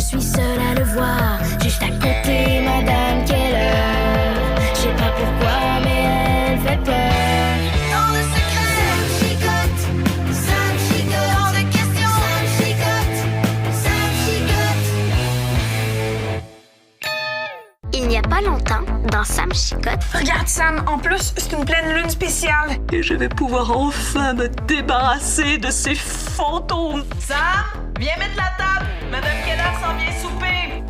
suis seule à le voir. Juste à côté, Madame Keller. Je sais pas pourquoi, mais elle fait peur. Tant de secrets, ça me chicote. Tant de questions, ça me chicote. Il n'y a pas longtemps, dans Sam Chicotte. Regarde, Sam, en plus, c'est une pleine lune spéciale. Et je vais pouvoir enfin me débarrasser de ces fantômes. Sam, viens mettre la table. Madame Keller s'en vient souper.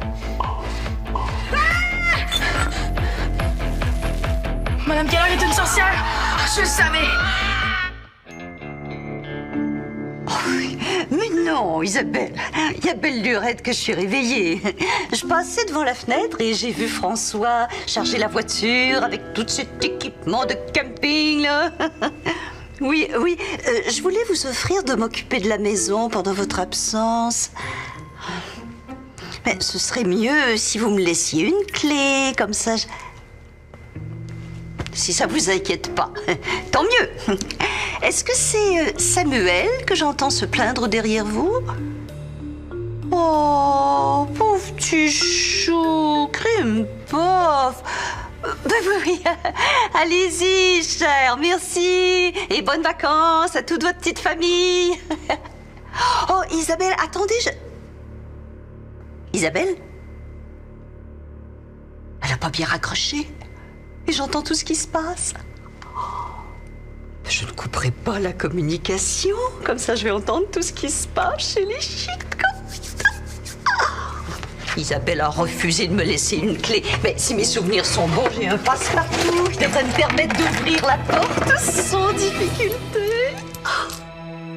Madame Keller est une sorcière. Je le savais. Mais non, Isabelle, il y a belle lurette que je suis réveillée. Je passais devant la fenêtre et j'ai vu François charger la voiture avec tout cet équipement de camping, là. Oui, je voulais vous offrir de m'occuper de la maison pendant votre absence. Mais ce serait mieux si vous me laissiez une clé, comme ça... Si ça vous inquiète pas, tant mieux. Est-ce que c'est Samuel que j'entends se plaindre derrière vous? Oh, pauvre petit chou, crime pauvre. Oui. Allez-y, cher, merci. Et bonnes vacances à toute votre petite famille. Oh, Isabelle, attendez, Isabelle? Elle a pas bien raccroché. Et j'entends tout ce qui se passe. Je ne couperai pas la communication. Comme ça, je vais entendre tout ce qui se passe chez les Chicottes. Isabelle a refusé de me laisser une clé. Mais si mes souvenirs sont bons, j'ai un passe-partout qui devrait me permettre d'ouvrir la porte sans difficulté.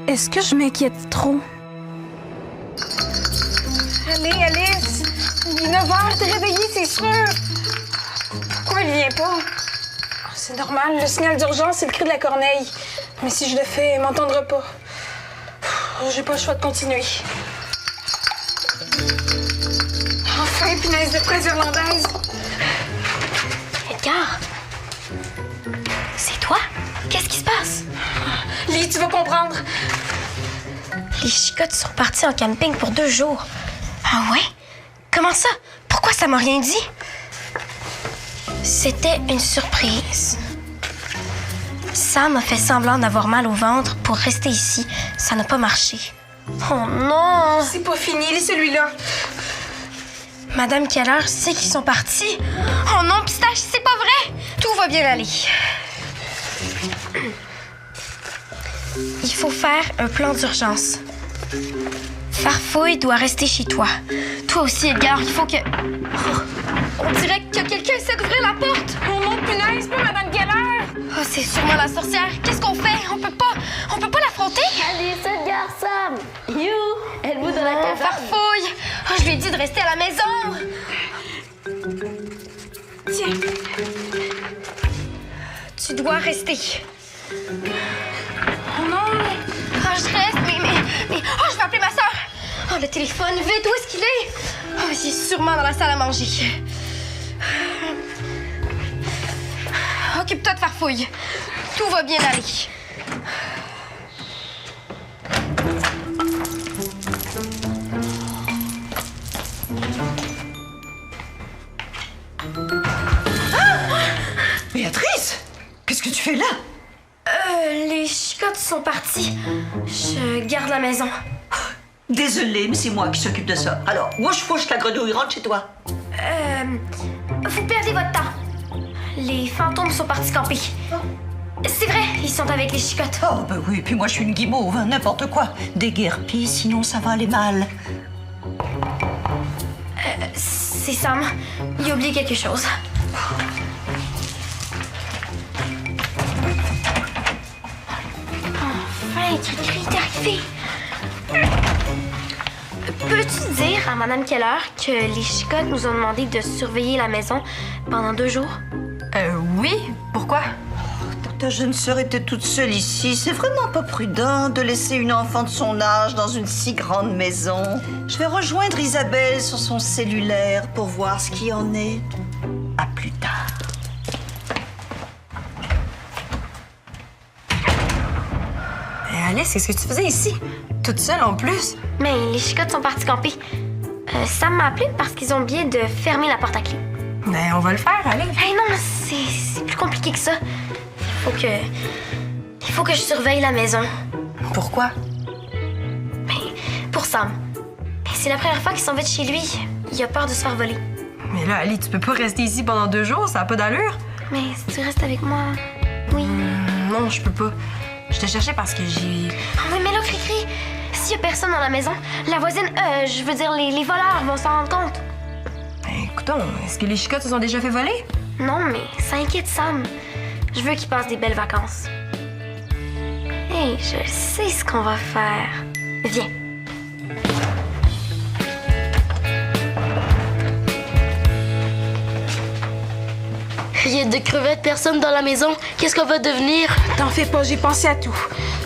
Est-ce que je m'inquiète trop? Allez, Alice. Il est 9h, t'es réveillée, c'est sûr. Pourquoi il vient pas? C'est normal, le signal d'urgence, c'est le cri de la corneille. Mais si je le fais, il m'entendra pas. J'ai pas le choix de continuer. Enfin, punaise de fraise irlandaise. Edgar? C'est toi? Qu'est-ce qui se passe? Lis, tu vas comprendre. Les Chicottes sont partis en camping pour 2 jours. Ah ouais? Comment ça? Pourquoi ça m'a rien dit? C'était une surprise. Sam a fait semblant d'avoir mal au ventre pour rester ici. Ça n'a pas marché. Oh non! C'est pas fini, lis celui-là. Madame Keller sait qu'ils sont partis. Oh non, Pistache, c'est pas vrai! Tout va bien aller. Il faut faire un plan d'urgence. Farfouille doit rester chez toi. Toi aussi, Edgar, il faut que... Oh, on dirait que quelqu'un essaie d'ouvrir la porte. Oh non, punaise, pas Madame Keller. Oh, c'est sûrement la sorcière. Qu'est-ce qu'on fait? On peut pas l'affronter. Allez, Edgar, Sam! You! Êtes-vous dans la cabane? Farfouille! Oh, je lui ai dit de rester à la maison. Tiens. Tu dois rester. Oh non! Ah, je reste, mais... Oh, je vais appeler ma soeur. Oh, le téléphone, vite, où est-ce qu'il est? Oh, il est sûrement dans la salle à manger. Occupe-toi de Farfouille. Tout va bien aller. Béatrice, qu'est-ce que tu fais là? Les Chicottes sont partis. Je garde la maison. Désolée, mais c'est moi qui s'occupe de ça. Alors, wouch la grenouille, rentre chez toi. Vous perdez votre temps. Les fantômes sont partis camper. C'est vrai, ils sont avec les Chicottes. Oh, ben oui, puis moi je suis une guimauve, hein, n'importe quoi. Déguerpis, sinon ça va aller mal. C'est Sam. Il a oublié quelque chose. Enfin, Cricri est arrivé. Peux-tu dire à Madame Keller que les Chicottes nous ont demandé de surveiller la maison pendant 2 jours? Oui. Pourquoi? Ta jeune sœur était toute seule ici. C'est vraiment pas prudent de laisser une enfant de son âge dans une si grande maison. Je vais rejoindre Isabelle sur son cellulaire pour voir ce qui en est. À plus tard. Alice, qu'est-ce que tu faisais ici? Toute seule en plus? Mais les Chicottes sont partis camper. Sam m'a appelé parce qu'ils ont oublié de fermer la porte à clé. Ben, on va le faire, allez. Hey, non, c'est plus compliqué que ça. Il faut que je surveille la maison. Pourquoi? Pour Sam. C'est la première fois qu'il s'en va de chez lui. Il a peur de se faire voler. Mais là, Ali, tu peux pas rester ici pendant 2 jours, ça a pas d'allure. Mais si tu restes avec moi, oui. Non, je peux pas. Je te cherchais parce que j'ai... Ah oui, mais là, Cricri, s'il y a personne dans la maison, la voisine, je veux dire, les voleurs vont s'en rendre compte. Ben, écoutons, est-ce que les chicottes se sont déjà fait voler? Non, mais ça inquiète Sam. Je veux qu'il passe des belles vacances. Hey, je sais ce qu'on va faire. Viens. Rien de crevettes, personne dans la maison. Qu'est-ce qu'on va devenir? T'en fais pas, j'ai pensé à tout.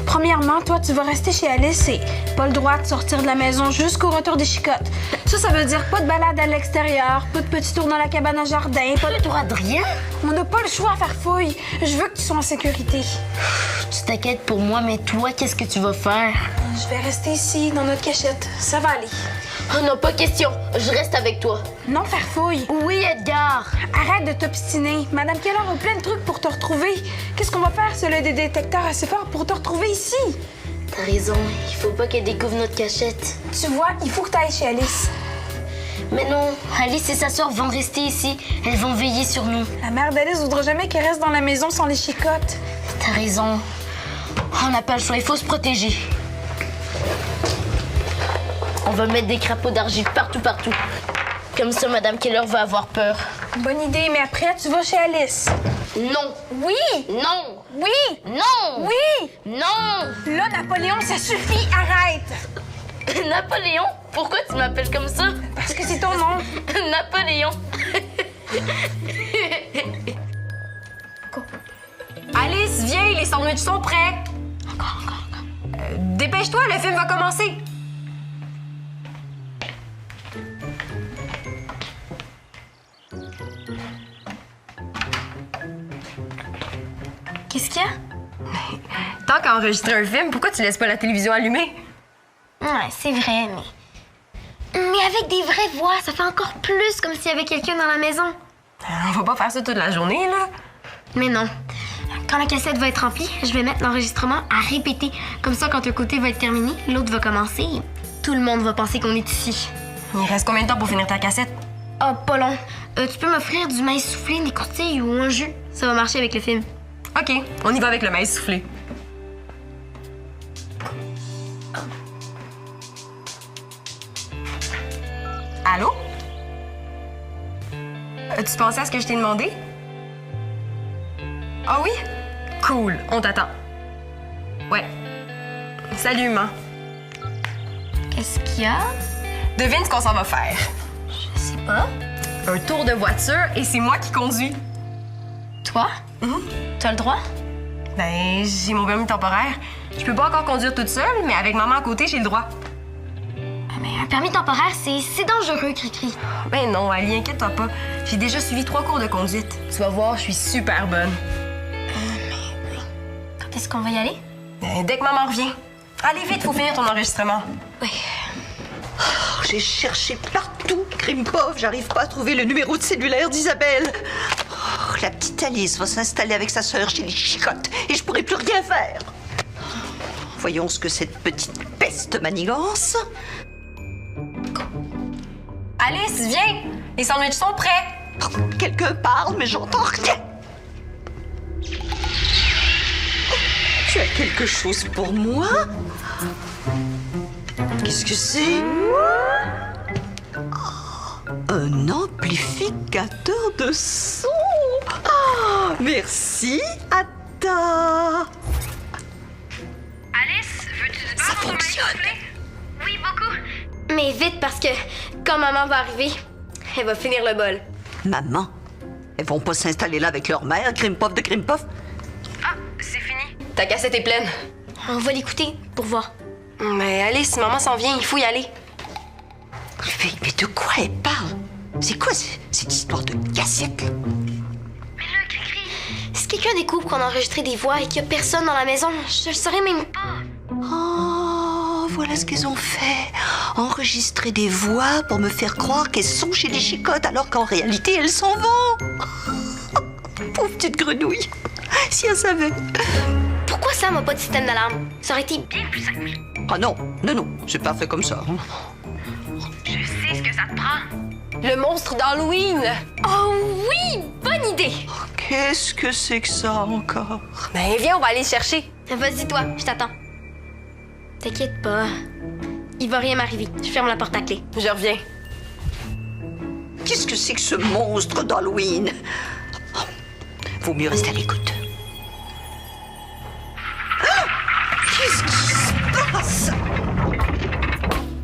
Premièrement, toi, tu vas rester chez Alice et pas le droit de sortir de la maison jusqu'au retour des chicottes. Ça veut dire pas de balade à l'extérieur, pas de petit tour dans la cabane à jardin, pas de... Droit de rien? On n'a pas le choix à faire fouille. Je veux que tu sois en sécurité. Tu t'inquiètes pour moi, mais toi, qu'est-ce que tu vas faire? Je vais rester ici, dans notre cachette. Ça va aller. Oh non, pas question. Je reste avec toi. Non, faire fouille. Oui, Edgar. Arrête de t'obstiner. Madame Keller a plein de trucs pour te retrouver. Qu'est-ce qu'on va faire, cela des détecteurs assez forts pour te retrouver ici? T'as raison. Il faut pas qu'elle découvre notre cachette. Tu vois, il faut que tu ailles chez Alice. Mais non, Alice et sa sœur vont rester ici. Elles vont veiller sur nous. La mère d'Alice voudra jamais qu'elle reste dans la maison sans les chicottes. T'as raison. On n'a pas le choix. Il faut se protéger. On va mettre des crapauds d'argile partout. Comme ça, Madame Keller va avoir peur. Bonne idée, mais après, tu vas chez Alice. Non. Oui! Non. Oui! Non. Oui! Non. Là, Napoléon, ça suffit, arrête! Napoléon? Pourquoi tu m'appelles comme ça? Parce que c'est ton nom. Napoléon. Alice, viens, les sandwichs sont prêts. Encore. Dépêche-toi, le film va commencer. Qu'est-ce qu'il y a? Tant qu'à enregistrer un film, pourquoi tu laisses pas la télévision allumée? Ouais, c'est vrai, mais avec des vraies voix, ça fait encore plus comme s'il y avait quelqu'un dans la maison. On va pas faire ça toute la journée, là. Mais non. Quand la cassette va être remplie, je vais mettre l'enregistrement à répéter. Comme ça, quand un côté va être terminé, l'autre va commencer. Et tout le monde va penser qu'on est ici. Il reste combien de temps pour finir ta cassette? Ah, pas long. Tu peux m'offrir du maïs soufflé, des courtilles ou un jus. Ça va marcher avec le film. OK, on y va avec le maïs soufflé. Allô? As-tu pensé à ce que je t'ai demandé? Ah oui? Cool, on t'attend. Ouais. Salut, maman. Qu'est-ce qu'il y a? Devine ce qu'on s'en va faire. Je sais pas. Un tour de voiture et c'est moi qui conduis. Toi? T'as le droit? Ben, j'ai mon permis temporaire. Je peux pas encore conduire toute seule, mais avec maman à côté, j'ai le droit. Mais un permis temporaire, c'est dangereux, Cricri. Ben non, Ali, inquiète-toi pas. J'ai déjà suivi 3 cours de conduite. Tu vas voir, je suis super bonne. Quand est-ce qu'on va y aller? Ben, dès que maman revient. Allez vite, faut finir ton enregistrement. Oui. Oh, j'ai cherché partout, Krimpov. J'arrive pas à trouver le numéro de cellulaire d'Isabelle. Oh, la petite Alice va s'installer avec sa sœur chez les chicottes et je pourrai plus rien faire. Voyons ce que cette petite peste manigance. Alice, viens! Les sandwichs sont prêts! Oh, quelqu'un parle, mais j'entends rien. Tu as quelque chose pour moi? Qu'est-ce que c'est? Oh, un amplificateur de son. Ah, merci, Atta. Alice, veux-tu du beurre dans ton maïs soufflé? Oui, beaucoup. Mais vite, parce que quand maman va arriver, elle va finir le bol. Maman, elles vont pas s'installer là avec leur mère, Krimpov de Krimpov? Ah, c'est fini. Ta cassette est pleine. On va l'écouter pour voir. Mais Alice, maman s'en vient, il faut y aller. Mais de quoi elle parle? C'est quoi cette histoire de cassette, là? Mais là, Cricri, Si quelqu'un découvre qu'on a enregistré des voix et qu'il y a personne dans la maison, je le saurais même pas. Oh, voilà ce qu'elles ont fait? Enregistrer des voix pour me faire croire qu'elles sont chez les chicottes, alors qu'en réalité, elles s'en vont. Pauvre petite grenouille. Si elle savait. Pourquoi ça n'a pas de système d'alarme? Ça aurait été bien plus simple. Ah non, c'est pas fait comme ça. Je sais ce que ça te prend. Le monstre d'Halloween! Oh oui! Bonne idée! Qu'est-ce que c'est que ça encore? Ben, viens, on va aller le chercher. Vas-y, toi, je t'attends. T'inquiète pas. Il va rien m'arriver. Je ferme la porte à clé. Je reviens. Qu'est-ce que c'est que ce monstre d'Halloween? Vaut mieux rester à l'écoute. Qu'est-ce qui se passe?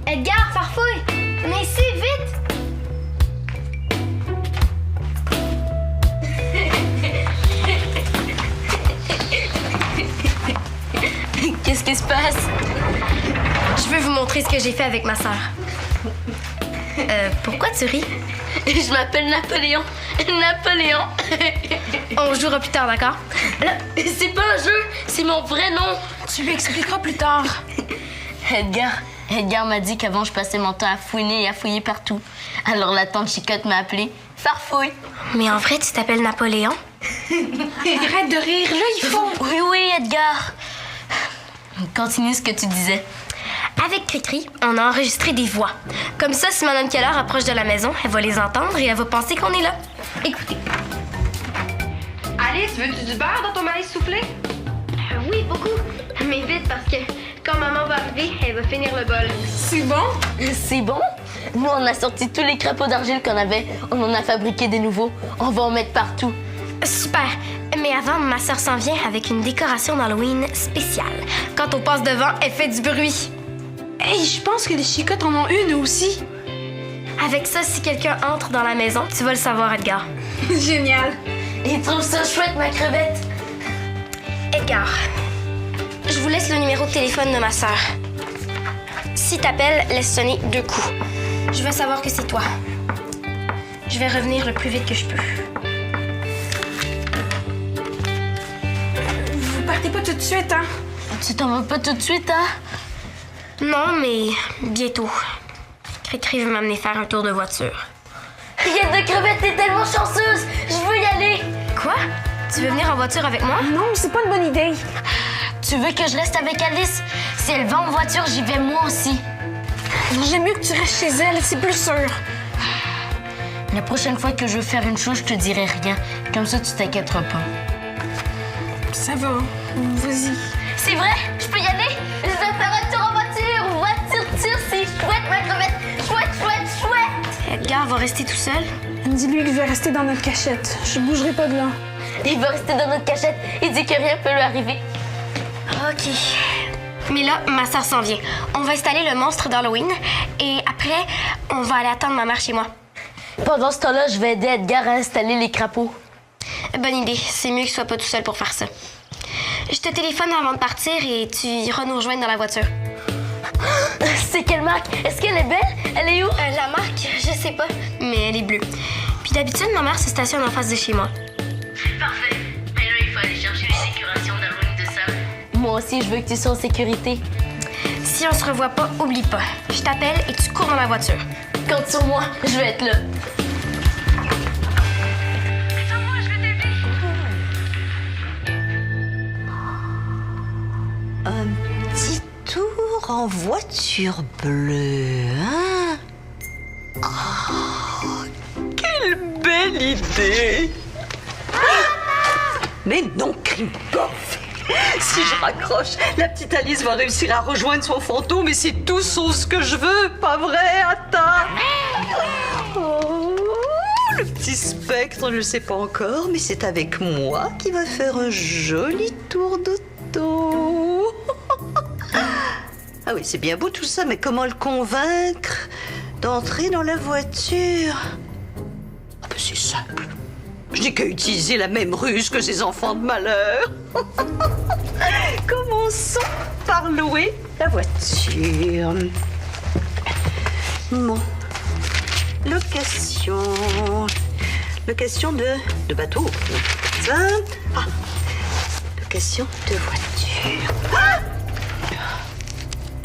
Edgar, farfouille! Mais c'est vite! Qu'est-ce qui se passe? Je veux vous montrer ce que j'ai fait avec ma sœur. Pourquoi tu ris? Je m'appelle Napoléon. Napoléon. On jouera plus tard, d'accord? Là, c'est pas un jeu, c'est mon vrai nom. Tu lui expliqueras plus tard. Edgar m'a dit qu'avant je passais mon temps à fouiner et à fouiller partout. Alors la tante Chicotte m'a appelée Farfouille. Mais en vrai, tu t'appelles Napoléon? Arrête de rire, là, il faut. Oui, Edgar. Continue ce que tu disais. Avec Cricri, on a enregistré des voix. Comme ça, si Madame Keller approche de la maison, elle va les entendre et elle va penser qu'on est là. Écoutez. Alice, veux-tu du beurre dans ton maïs soufflé? Oui, beaucoup. Mais vite, parce que quand maman va arriver, elle va finir le bol. C'est bon? C'est bon? Nous, on a sorti tous les crapauds d'argile qu'on avait. On en a fabriqué des nouveaux. On va en mettre partout. Super. Mais avant, ma sœur s'en vient avec une décoration d'Halloween spéciale. Quand on passe devant, elle fait du bruit. Hey, je pense que les chicottes en ont une aussi. Avec ça, si quelqu'un entre dans la maison, tu vas le savoir, Edgar. Génial. Il trouve ça chouette, ma crevette. Edgar, je vous laisse le numéro de téléphone de ma sœur. Si t'appelles, laisse sonner 2 coups. Je veux savoir que c'est toi. Je vais revenir le plus vite que je peux. Vous partez pas tout de suite, hein? Tu t'en vas pas tout de suite, hein? Non, mais bientôt. Cricri veut m'amener faire un tour de voiture. Regarde de crevette, t'es tellement chanceuse! Je veux y aller! Quoi? Tu veux venir en voiture avec moi? Non, c'est pas une bonne idée. Tu veux que je reste avec Alice? Si elle va en voiture, j'y vais moi aussi. J'aime mieux que tu restes chez elle, c'est plus sûr. La prochaine fois que je veux faire une chose, je te dirai rien. Comme ça, tu t'inquièteras pas. Ça va, vas-y. C'est vrai? Je peux y aller? Je vais faire un tour en voiture! Voiture, c'est chouette, ma crevette! Chouette! Edgar va rester tout seul? Dis-lui que je vais rester dans notre cachette. Je bougerai pas de là. Il va rester dans notre cachette. Il dit que rien peut lui arriver. OK. Mais là, ma sœur s'en vient. On va installer le monstre d'Halloween et après, on va aller attendre ma mère chez moi. Pendant ce temps-là, je vais aider Edgar à installer les crapauds. Bonne idée. C'est mieux que je sois pas tout seul pour faire ça. Je te téléphone avant de partir et tu iras nous rejoindre dans la voiture. C'est quelle marque? Est-ce qu'elle est belle? Elle est où? La marque, je sais pas, mais elle est bleue. Puis d'habitude, ma mère se stationne en face de chez moi. Parfait. Mais là, il faut aller chercher les décorations d'Halloween de Sam. Moi aussi, je veux que tu sois en sécurité. Si on se revoit pas, oublie pas. Je t'appelle et tu cours dans la voiture. Compte sur moi, je vais être là. Un petit tour en voiture bleue, hein? Oh, quelle belle idée! Mais non, Krimpov! Si je raccroche, la petite Alice va réussir à rejoindre son fantôme et c'est tout sauf ce que je veux, pas vrai, Atta? Oh, le petit spectre, je ne sais pas encore, mais c'est avec moi qu'il va faire un joli tour d'auto. Ah oui, c'est bien beau tout ça, mais comment le convaincre d'entrer dans la voiture? Ah ben c'est simple. Je n'ai qu'à utiliser la même ruse que ces enfants de malheur. Commençons par louer la voiture. Bon. Location de bateau. Ça. Ah. Location de voiture. Ah,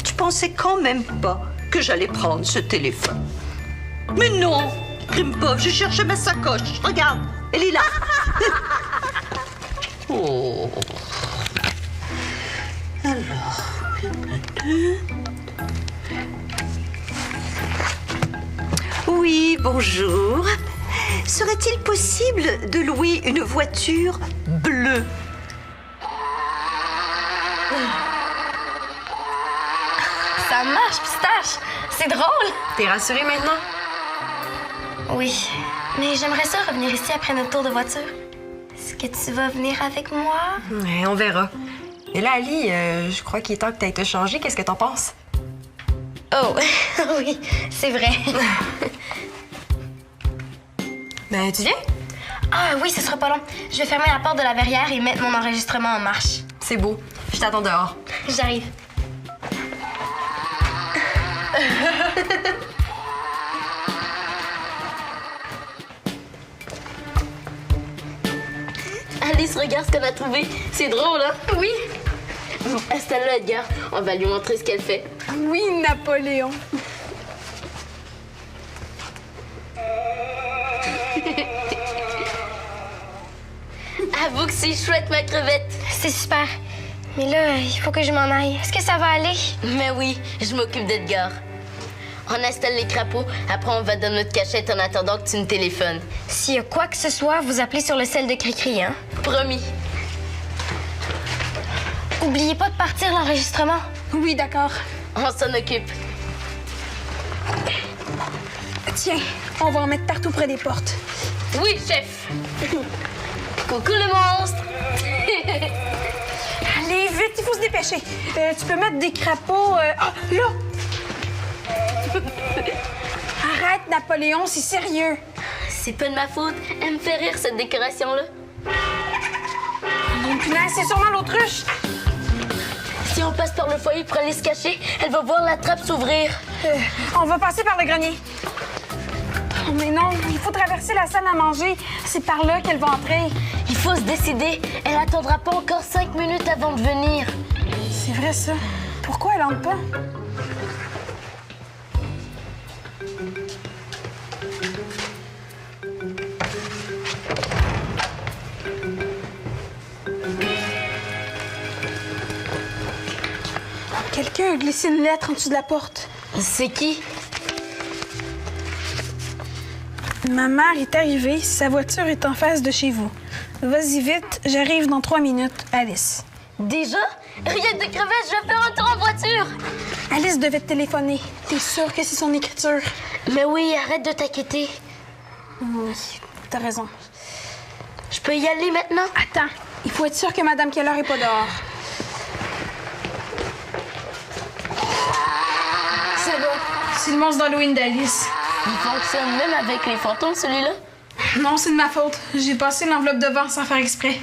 tu pensais quand même pas que j'allais prendre ce téléphone. Mais non, Krimpov, je cherchais ma sacoche. Regarde, elle est là. Oh. Alors. Oui, bonjour. Serait-il possible de louer une voiture bleue? Ça marche, Pistache. C'est drôle. T'es rassurée maintenant? Oui, mais j'aimerais ça revenir ici après notre tour de voiture. Est-ce que tu vas venir avec moi? Ouais, on verra. Et là, Ali, je crois qu'il est temps que t'ailles te changer. Qu'est-ce que t'en penses? Oh, oui, c'est vrai. Ben, tu viens? Ah oui, ce sera pas long. Je vais fermer la porte de la verrière et mettre mon enregistrement en marche. C'est beau. Je t'attends dehors. J'arrive. Alice, regarde ce qu'on a trouvé. C'est drôle, hein? Oui. Installe-le, Edgar. On va lui montrer ce qu'elle fait. Oui, Napoléon. Avoue que c'est chouette, ma crevette. C'est super. Mais là, il faut que je m'en aille. Est-ce que ça va aller? Mais oui, je m'occupe d'Edgar. On installe les crapauds, après on va dans notre cachette en attendant que tu nous téléphones. S'il y a quoi que ce soit, vous appelez sur le sel de Cricri, hein? Promis. Oubliez pas de partir l'enregistrement. Oui, d'accord. On s'en occupe. Tiens, on va en mettre partout près des portes. Oui, chef. Coucou le monstre. Allez, vite, il faut se dépêcher. Tu peux mettre des crapauds... Ah, là! Arrête, Napoléon, c'est sérieux. C'est pas de ma faute. Elle me fait rire, cette décoration-là. Mon punaise, c'est sûrement l'autruche. Si on passe par le foyer pour aller se cacher, elle va voir la trappe s'ouvrir. On va passer par le grenier. Oh, mais non, il faut traverser la salle à manger. C'est par là qu'elle va entrer. Il faut se décider. Elle attendra pas encore 5 minutes avant de venir. C'est vrai, ça. Pourquoi elle entre pas? Quelqu'un a glissé une lettre en dessous de la porte. C'est qui? Ma mère est arrivée. Sa voiture est en face de chez vous. Vas-y vite, j'arrive dans 3 minutes. Alice. Déjà? Rien de crevette, je vais faire un tour en voiture. Alice devait te téléphoner. T'es sûre que c'est son écriture? Mais oui, arrête de t'inquiéter. Oui, t'as raison. Je peux y aller maintenant? Attends, il faut être sûr que Madame Keller est pas dehors. Ça va, c'est le monstre d'Halloween d'Alice. Il fonctionne même avec les fantômes, celui-là? Non, c'est de ma faute. J'ai passé l'enveloppe devant sans faire exprès.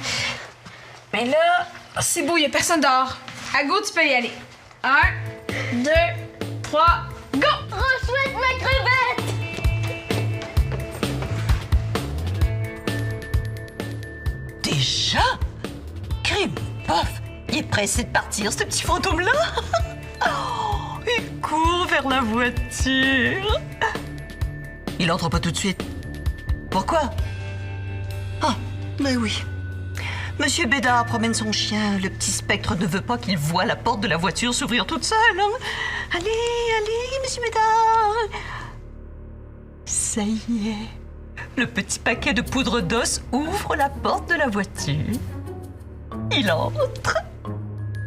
Mais là, c'est beau, il a personne dehors. À go, tu peux y aller. 1, 2, 3, go! Rechouette ma crevette! Déjà? Krimpov, il est pressé de partir, ce petit fantôme-là. Oh, il court vers la voiture. Il entre pas tout de suite. Pourquoi? Ah, mais oui. Monsieur Bédard promène son chien. Le petit spectre ne veut pas qu'il voie la porte de la voiture s'ouvrir toute seule. Hein? Allez, allez, monsieur Bédard. Ça y est. Le petit paquet de poudre d'os ouvre la porte de la voiture. Il entre.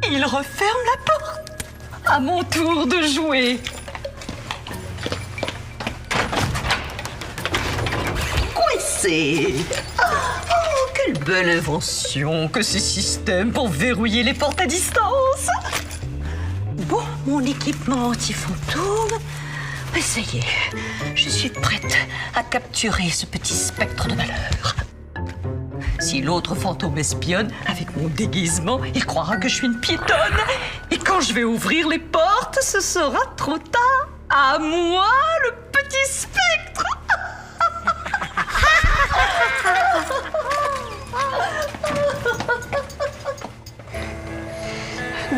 Il referme la porte. À mon tour de jouer. Coincé. Oh, quelle belle invention que ces systèmes pour verrouiller les portes à distance. Bon, mon équipement anti-fantôme. Mais ça y est, je suis prête à capturer ce petit spectre de malheur. Si l'autre fantôme espionne, avec mon déguisement, il croira que je suis une piétonne. Et quand je vais ouvrir les portes, ce sera trop tard. À moi, le petit spectre.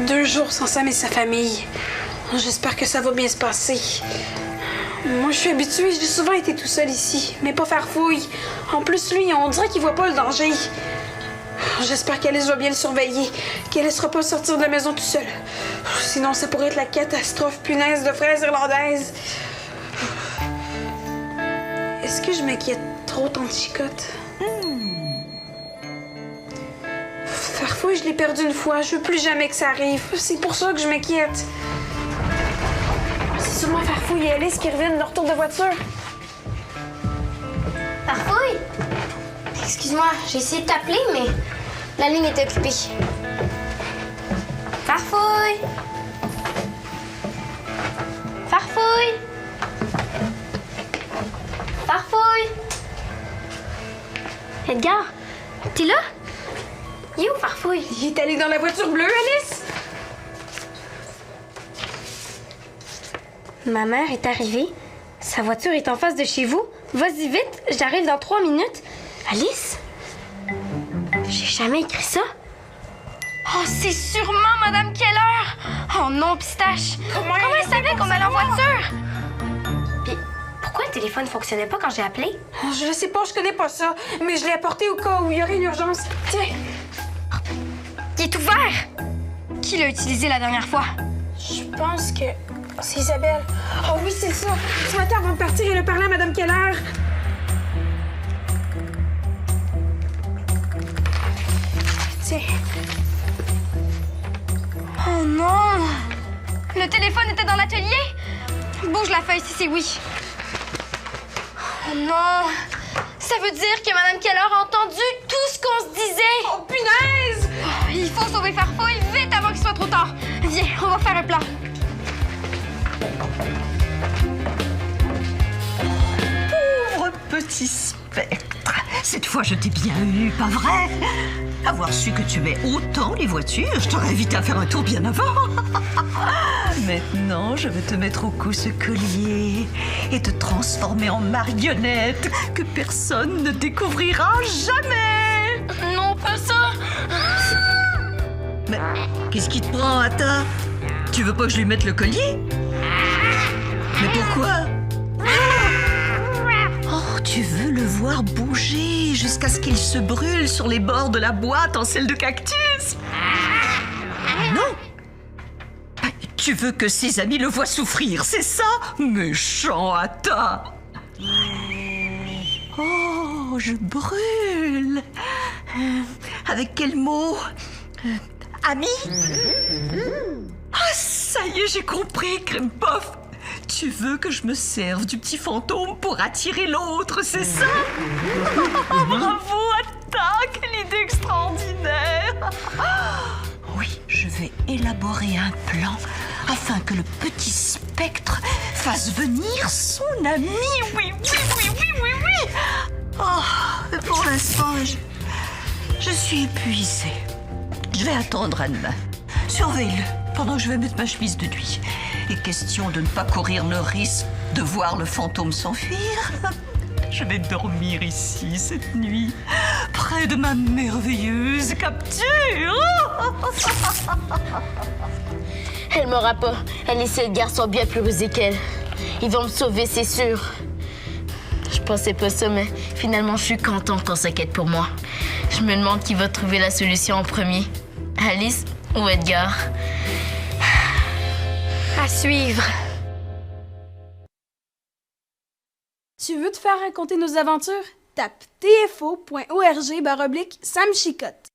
2 jours sans Sam et sa famille. J'espère que ça va bien se passer. Moi, je suis habituée, j'ai souvent été tout seul ici, mais pas Farfouille. En plus, lui, on dirait qu'il voit pas le danger. J'espère qu'Alice va bien le surveiller, qu'elle ne laissera pas sortir de la maison tout seul. Sinon, ça pourrait être la catastrophe punaise de fraises irlandaises. Est-ce que je m'inquiète trop, tante Chicotte? Farfouille, je l'ai perdu une fois. Je veux plus jamais que ça arrive. C'est pour ça que je m'inquiète. C'est sûrement Farfouille et Alice qui reviennent de leur tour de voiture. Farfouille? Excuse-moi, j'ai essayé de t'appeler, mais la ligne est occupée. Farfouille? Farfouille? Farfouille? Edgar? T'es là? Il est où, Farfouille? Il est allé dans la voiture bleue, Alice? Ma mère est arrivée. Sa voiture est en face de chez vous. Vas-y vite, j'arrive dans 3 minutes. Alice? J'ai jamais écrit ça. Oh, c'est sûrement Madame Keller. Oh non, Pistache. Comment elle savait qu'on allait en voiture? Puis, pourquoi le téléphone ne fonctionnait pas quand j'ai appelé? Oh, je le sais pas, je connais pas ça. Mais je l'ai apporté au cas où il y aurait une urgence. Tiens. Il est ouvert. Qui l'a utilisé la dernière fois? Je pense que c'est Isabelle. Oh oui, c'est ça. Ce matin, avant de partir, elle a parlé à Madame Keller. Tiens. Oh non! Le téléphone était dans l'atelier? Bouge la feuille si c'est oui. Oh non! Ça veut dire que Madame Keller a entendu tout ce qu'on se disait! Oh, punaise! Oh, il faut sauver Farfouille vite avant qu'il soit trop tard! Viens, on va faire un plan. Pauvre petit spectre. Cette fois, je t'ai bien eu, pas vrai? Avoir su que tu aimais autant les voitures, je t'aurais invité à faire un tour bien avant. Maintenant, je vais te mettre au cou ce collier et te transformer en marionnette que personne ne découvrira jamais. Non, pas ça! Mais qu'est-ce qui te prend, Atta? Tu veux pas que je lui mette le collier? Mais pourquoi? Oh, tu veux le voir bouger jusqu'à ce qu'il se brûle sur les bords de la boîte en sel de cactus? Non! Tu veux que ses amis le voient souffrir, c'est ça? Méchant Atta! Oh, je brûle! Avec quel mot? Ami? Ah, ça y est, j'ai compris, Crème Puff! Tu veux que je me serve du petit fantôme pour attirer l'autre, c'est ça? Bravo, Atta! Quelle idée extraordinaire! Oui, je vais élaborer un plan afin que le petit spectre fasse venir son ami. Oui, oui, oui, oui, oui, oui! Oh, pour l'instant, je suis épuisée. Je vais attendre à demain. Surveille-le pendant que je vais mettre ma chemise de nuit. Et question de ne pas courir le risque de voir le fantôme s'enfuir, je vais dormir ici cette nuit, près de ma merveilleuse capture. Elle m'aura pas. Alice et Edgar sont bien plus rusés qu'elle. Ils vont me sauver, c'est sûr. Je pensais pas ça, mais finalement, je suis contente qu'on s'inquiète pour moi. Je me demande qui va trouver la solution en premier. Alice ou Edgar? À suivre. Tu veux te faire raconter nos aventures? Tape tfo.org/Sam Chicotte.